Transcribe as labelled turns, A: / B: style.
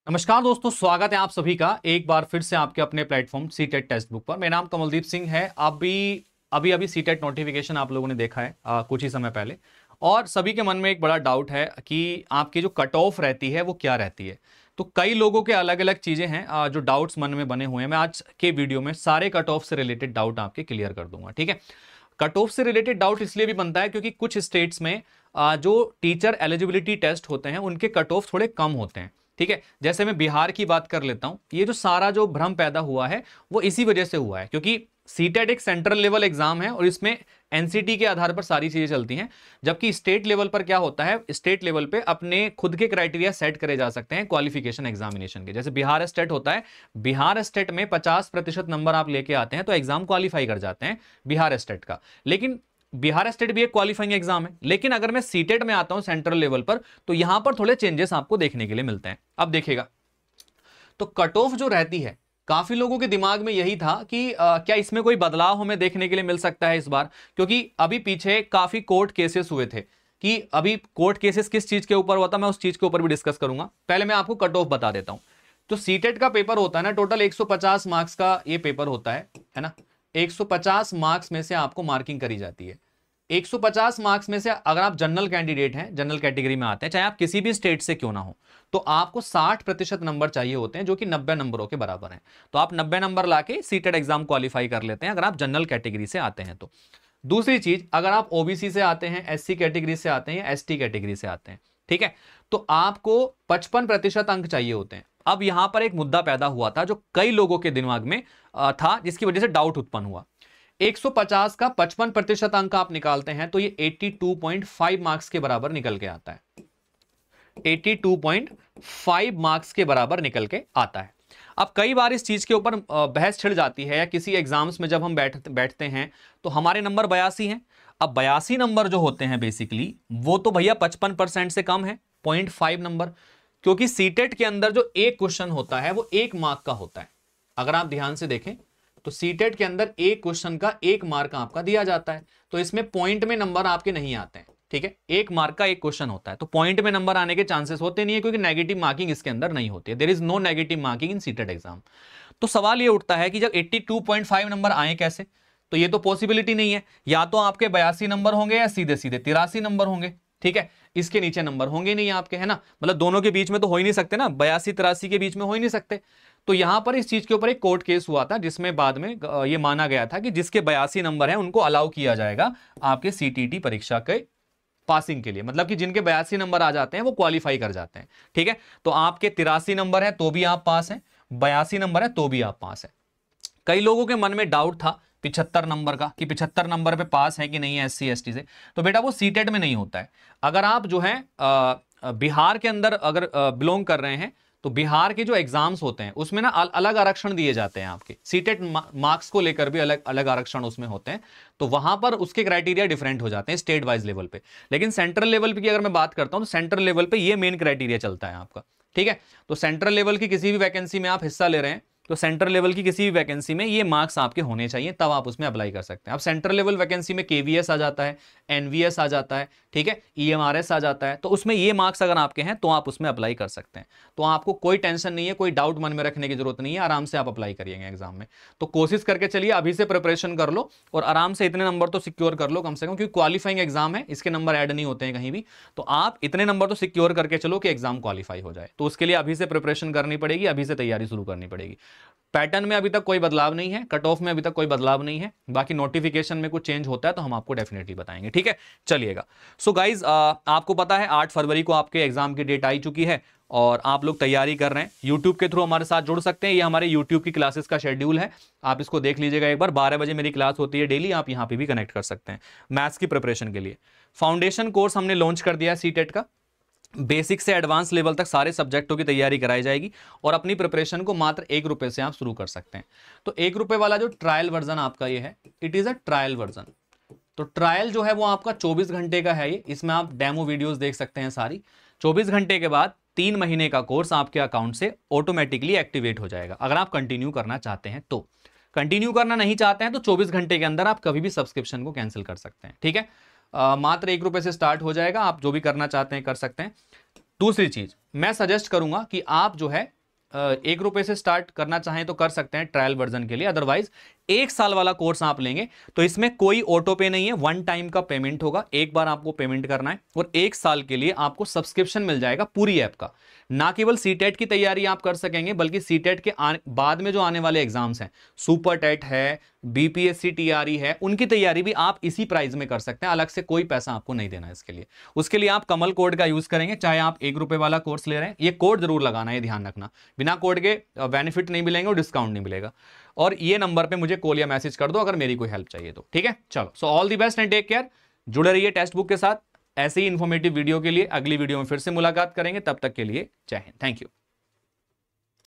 A: नमस्कार दोस्तों, स्वागत है आप सभी का एक बार फिर से आपके अपने प्लेटफॉर्म सीटेट टेक्स्ट बुक पर। मेरा नाम कमलदीप सिंह है। अभी अभी अभी सीटेट नोटिफिकेशन आप लोगों ने देखा है कुछ ही समय पहले, और सभी के मन में एक बड़ा डाउट है कि आपकी जो कट ऑफ रहती है वो क्या रहती है। तो कई लोगों के अलग अलग चीज़ें हैं जो डाउट्स मन में बने हुए हैं। मैं आज के वीडियो में सारे कट ऑफ से रिलेटेड डाउट आपके क्लियर कर दूंगा, ठीक है। कट ऑफ से रिलेटेड डाउट इसलिए भी बनता है क्योंकि कुछ स्टेट्स में जो टीचर एलिजिबिलिटी टेस्ट होते हैं उनके कट ऑफ थोड़े कम होते हैं, ठीक है। जैसे मैं बिहार की बात कर लेता हूं। ये जो सारा जो भ्रम पैदा हुआ है वो इसी वजह से हुआ है क्योंकि सीटेट एक सेंट्रल लेवल एग्जाम है और इसमें एनसीटी के आधार पर सारी चीजें चलती हैं। जबकि स्टेट लेवल पर क्या होता है, स्टेट लेवल पे अपने खुद के क्राइटेरिया सेट करे जा सकते हैं क्वालिफिकेशन एग्जामिनेशन के। जैसे बिहार स्टेट होता है, बिहार स्टेट में 50% नंबर आप लेके आते हैं तो एग्जाम क्वालिफाई कर जाते हैं बिहार स्टेट का। लेकिन बिहार स्टेट भी एक क्वालिफाइंग एग्जाम है। लेकिन अगर मैं सीटेट में आता हूं सेंट्रल लेवल पर तो यहां पर थोड़े चेंजेस आपको देखने के लिए मिलते हैं। अब देखिएगा, तो कट ऑफ जो रहती है, काफी लोगों के दिमाग में यही था कि क्या इसमें कोई बदलाव हमें देखने के लिए मिल सकता है इस बार, क्योंकि अभी पीछे काफी कोर्ट केसेस हुए थे। कि अभी कोर्ट केसेस किस चीज के ऊपर हुआ था मैं उस चीज के ऊपर भी डिस्कस करूंगा। पहले मैं आपको कट ऑफ बता देता हूं। तो सीटेट का पेपर होता है ना, टोटल 150 मार्क्स का ये पेपर होता है ना। 150 मार्क्स में से आपको मार्किंग करी जाती है। 150 मार्क्स में से अगर आप जनरल कैंडिडेट हैं, जनरल कैटेगरी में आते हैं, चाहे आप किसी भी स्टेट से क्यों ना हो, तो आपको 60% नंबर चाहिए होते हैं जो कि 90 नंबरों के बराबर हैं। तो आप 90 नंबर लाके सीटेट एग्जाम क्वालिफाई कर लेते हैं अगर आप जनरल कैटेगरी से आते हैं तो। दूसरी चीज, अगर आप ओबीसी से आते हैं, एससी कैटेगरी से आते हैं या एसटी कैटेगरी से आते हैं, ठीक है, तो आपको 55% अंक चाहिए होते हैं। अब यहां पर एक मुद्दा पैदा हुआ था जो कई लोगों के दिमाग में था, जिसकी वजह से डाउट उत्पन्न हुआ। 150 का 55% अंक आप निकालते हैं तो ये 82.5 मार्क्स के बराबर निकल के आता है। 82.5 मार्क्स के बराबर निकल के आता है। अब कई बार इस चीज के ऊपर बहस छिड़ जाती है, या किसी एग्जाम्स में जब हम बैठते हैं तो हमारे नंबर 82 हैं। अब 82 नंबर जो होते हैं बेसिकली वो तो भैया 55% से कम है, 0.5 नंबर। क्योंकि सीटेट के अंदर जो एक क्वेश्चन होता है वो 1 मार्क का होता है। अगर आप ध्यान से देखें तो सीटेट के अंदर एक क्वेश्चन का 1 मार्क आपका दिया जाता है। तो इसमें पॉइंट में नंबर आपके नहीं आते हैं, ठीक है। 1 मार्क का एक क्वेश्चन होता है तो पॉइंट में नंबर आने के चांसेस होते नहीं है, क्योंकि नेगेटिव मार्किंग इसके अंदर नहीं होती है। There is no negative marking in CTET exam. तो सवाल ये उठता है कि जब 82.5 नंबर आए कैसे, तो ये तो पॉसिबिलिटी नहीं है। या तो आपके 82 नंबर होंगे या सीधे सीधे 83 नंबर होंगे, ठीक है। इसके नीचे नंबर होंगे नहीं आपके, है ना। मतलब दोनों के बीच में तो हो ही नहीं सकते ना, 82-83 के बीच में हो ही नहीं सकते। तो यहां पर इस चीज के ऊपर एक कोर्ट केस हुआ था जिसमें बाद में ये माना गया था कि जिसके 82 नंबर हैं उनको अलाउ किया जाएगा आपके सीटीटी परीक्षा के पासिंग के लिए। मतलब कि जिनके 82 नंबर आ जाते हैं वो क्वालिफाई कर जाते हैं, ठीक है। तो आपके 83 नंबर है तो भी आप पास हैं, 82 नंबर है तो भी आप पास हैं। कई लोगों के मन में डाउट था 75 नंबर का, कि 75 नंबर पे पास है कि नहीं है एससी एसटी से। तो बेटा वो सीटेट में नहीं होता है। अगर आप जो है बिहार के अंदर अगर बिलोंग कर रहे हैं तो बिहार के जो एग्जाम्स होते हैं उसमें ना अलग आरक्षण दिए जाते हैं। आपके सीटेट मार्क्स को लेकर भी अलग अलग आरक्षण उसमें होते हैं। तो वहां पर उसके क्राइटेरिया डिफरेंट हो जाते हैं स्टेट वाइज लेवल पे। लेकिन सेंट्रल लेवल पे की अगर मैं बात करता हूं तो सेंट्रल लेवल पे ये मेन क्राइटेरिया चलता है आपका, ठीक है। तो सेंट्रल लेवल की किसी भी वैकेंसी में आप हिस्सा ले रहे हैं तो सेंट्रल लेवल की किसी भी वैकेंसी में ये मार्क्स आपके होने चाहिए, तब आप उसमें अप्लाई कर सकते हैं। अब सेंट्रल लेवल वैकेंसी में केवीएस आ जाता है, एनवीएस आ जाता है, ठीक है, ईएमआरएस आ जाता है। तो उसमें ये मार्क्स अगर आपके हैं तो आप उसमें अप्लाई कर सकते हैं। तो आपको कोई टेंशन नहीं है, कोई डाउट मन में रखने की जरूरत नहीं है, आराम से आप अप्लाई करिएगा एग्जाम में। तो कोशिश करके चलिए, अभी से प्रिपरेशन कर लो और आराम से इतने नंबर तो सिक्योर कर लो कम से कम, क्योंकि क्वालिफाइंग एग्जाम है, इसके नंबर ऐड नहीं होते हैं कहीं भी। तो आप इतने नंबर तो सिक्योर करके चलो कि एग्जाम क्वालिफाई हो जाए। तो उसके लिए अभी से प्रिपरेशन करनी पड़ेगी, अभी से तैयारी शुरू करनी पड़ेगी। पैटर्न में अभी तक कोई बदलाव नहीं है, कट ऑफ में अभी तक कोई बदलाव नहीं है। बाकी नोटिफिकेशन में कुछ चेंज होता है तो हम आपको डेफिनेटली बताएंगे, ठीक है। चलिएगा, सो गाइज आपको पता है 8 फरवरी को आपके एग्जाम की डेट आई चुकी है और आप लोग तैयारी कर रहे हैं। यूट्यूब के थ्रू हमारे साथ जुड़ सकते हैं, ये हमारे यूट्यूब की क्लासेस का शेड्यूल है, आप इसको देख लीजिएगा एक बार। 12 बजे मेरी क्लास होती है डेली, आप यहाँ पे भी कनेक्ट कर सकते हैं मैथ्स की प्रिपरेशन के लिए। फाउंडेशन कोर्स हमने लॉन्च कर दिया है सीटेट का, बेसिक से एडवांस लेवल तक सारे सब्जेक्टों की तैयारी कराई जाएगी और अपनी प्रिपरेशन को मात्र 1 रुपए से आप शुरू कर सकते हैं। तो 1 रुपए वाला जो ट्रायल वर्जन आपका ये है, it is a trial version. तो ट्रायल जो है वो आपका 24 घंटे का है। ये इसमें आप डेमो वीडियोस देख सकते हैं सारी। 24 घंटे के बाद 3 महीने का कोर्स आपके अकाउंट से ऑटोमेटिकली एक्टिवेट हो जाएगा, अगर आप कंटिन्यू करना चाहते हैं तो। कंटिन्यू करना नहीं चाहते हैं तो 24 घंटे के अंदर आप कभी भी सब्सक्रिप्शन को कैंसिल कर सकते हैं, ठीक है। मात्र 1 रुपए से स्टार्ट हो जाएगा, आप जो भी करना चाहते हैं कर सकते हैं। दूसरी चीज मैं सजेस्ट करूंगा कि आप जो है 1 रुपए से स्टार्ट करना चाहें तो कर सकते हैं ट्रायल वर्जन के लिए, अदरवाइज 1 साल वाला कोर्स आप लेंगे तो इसमें कोई ऑटो पे नहीं है, वन टाइम का पेमेंट होगा, एक बार आपको पेमेंट करना है और 1 साल के लिए आपको सब्सक्रिप्शन मिल जाएगा पूरी ऐप का। ना केवल सीटेट की तैयारी आप कर सकेंगे बल्कि सीटेट के बाद में जो आने वाले एग्जाम्स हैं, सुपर टेट है, बीपीएससी टीआरई है, उनकी तैयारी भी आप इसी प्राइस में कर सकते हैं, अलग से कोई पैसा आपको नहीं देना है इसके लिए। उसके लिए आप कमल कोड का यूज करेंगे, चाहे आप 1 रुपए वाला कोर्स ले रहे हैं, ये कोड जरूर लगाना है, ध्यान रखना, बिना कोड के बेनिफिट नहीं मिलेंगे और डिस्काउंट नहीं मिलेगा। और ये नंबर पे मुझे कॉल या मैसेज कर दो अगर मेरी कोई हेल्प चाहिए तो, ठीक है। चलो, so all the best and take care. जुड़े रहिए टेक्स्ट बुक के साथ, ऐसे ही इंफॉर्मेटिव वीडियो के लिए अगली वीडियो में फिर से मुलाकात करेंगे, तब तक के लिए जय हिंद, थैंक यू।